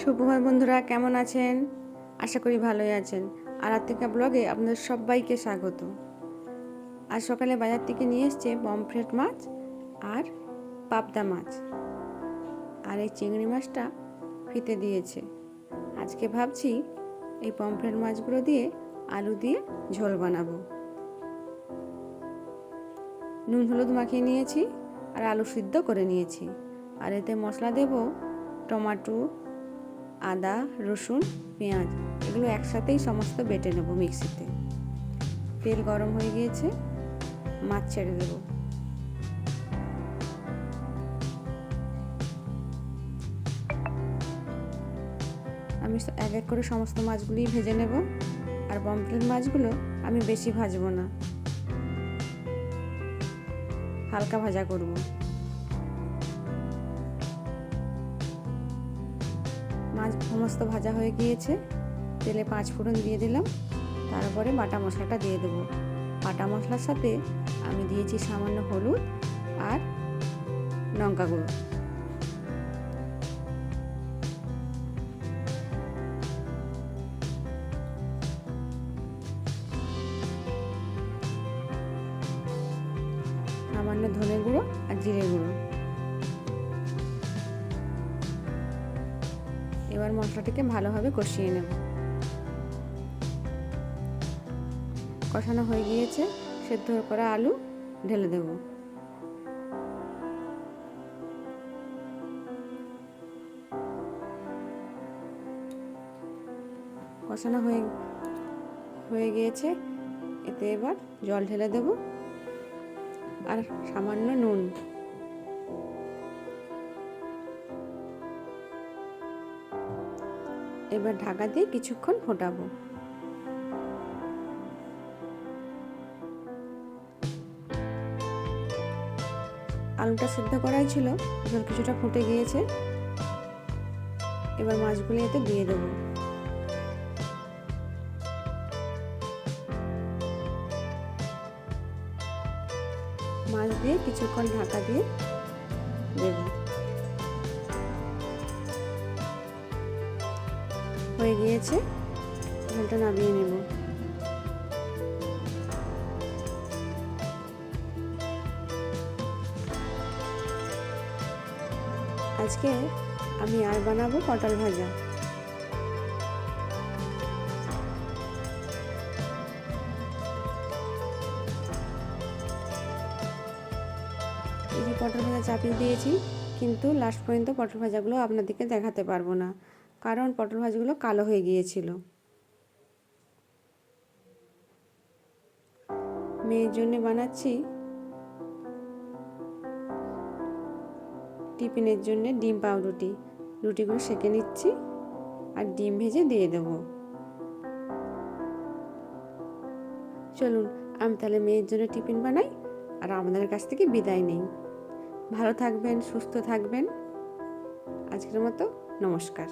সুপ্রভাত বন্ধুরা, কেমন আছেন? আশা করি ভালোই আছেন। আর আত্মিকা ব্লগে আপনাদের সবাইকে স্বাগত। আজ সকালে বাজার থেকে নিয়ে এসছে পমফ্রেট মাছ আর পাবদা মাছ, আর এই চিংড়ি মাছটা ফিতে দিয়েছে। আজকে ভাবছি এই পমফ্রেট মাছগুলো দিয়ে আলু দিয়ে ঝোল বানাবো। নুন হলুদ মাখিয়ে নিয়েছি আর আলু সিদ্ধ করে নিয়েছি। আর এতে মশলা দেব টমেটো, আদা, রসুন, পেঁয়াজ, এগুলো একসাথেই সমস্ত বেটে নেব মিক্সিতে। তেল গরম হয়ে গিয়েছে, মাছ ছেড়ে দেব। আমি এক এক করে সমস্ত মাছগুলি ভেজে নেব। আর পমফ্রেট মাছগুলো আমি বেশি ভাজবো না, হালকা ভাজা করব। মাছ সমস্ত ভাজা হয়ে গিয়েছে, তেলে 5 ফোড়ন দিয়ে দিলাম। তারপরে বাটা মশলাটা দিয়ে দেবো। বাটা মশলার সাথে আমি দিয়েছি সামান্য হলুদ আর লঙ্কা গুঁড়ো। সামান্য ধনে গুঁড়ো আর জিরে গুঁড়ো। এবার মশলাটিকে ভালোভাবে কষিয়ে নেব। কষানো হয়ে গিয়েছে, সেদ্ধ করা আলু ঢেলে দেব। কষানো হয়ে গিয়েছে, এতে এবার জল ঢেলে দেব আর সামান্য নুন। এবার ঢাকা দিয়ে কিছুক্ষণ ফোটাবো। আলুটা সিদ্ধ করাই ছিল, জল কিছুটা ফুটে গিয়েছে। এবার মাছগুলো এতে দিয়ে দেবো। মাছ দিয়ে কিছুক্ষণ ঢাকা দিয়ে দেব। হয়ে গিয়েছে, ঝোলটা নামিয়ে নেব। আজকে আমি আর বানাবো পটল ভাজা। এই যে পটল ভাজা চাপিয়ে দিয়েছি, কিন্তু লাস্ট পর্যন্ত পটল ভাজাগুলো আপনাদেরকে দেখাতে পারবো না, কারণ পটল ভাজাগুলো কালো হয়ে গিয়েছিল। মেয়ের জন্য বানাচ্ছি টিফিনের জন্য ডিম পাউরুটি। রুটিগুলো সেঁকে নিচ্ছি আর ডিম ভেজে দিয়ে দেবো। চলুন আমি তাহলে মেয়ের জন্য টিফিন বানাই আর আপনাদের কাছ থেকে বিদায় নেই। ভালো থাকবেন, সুস্থ থাকবেন। আজকের মতো নমস্কার।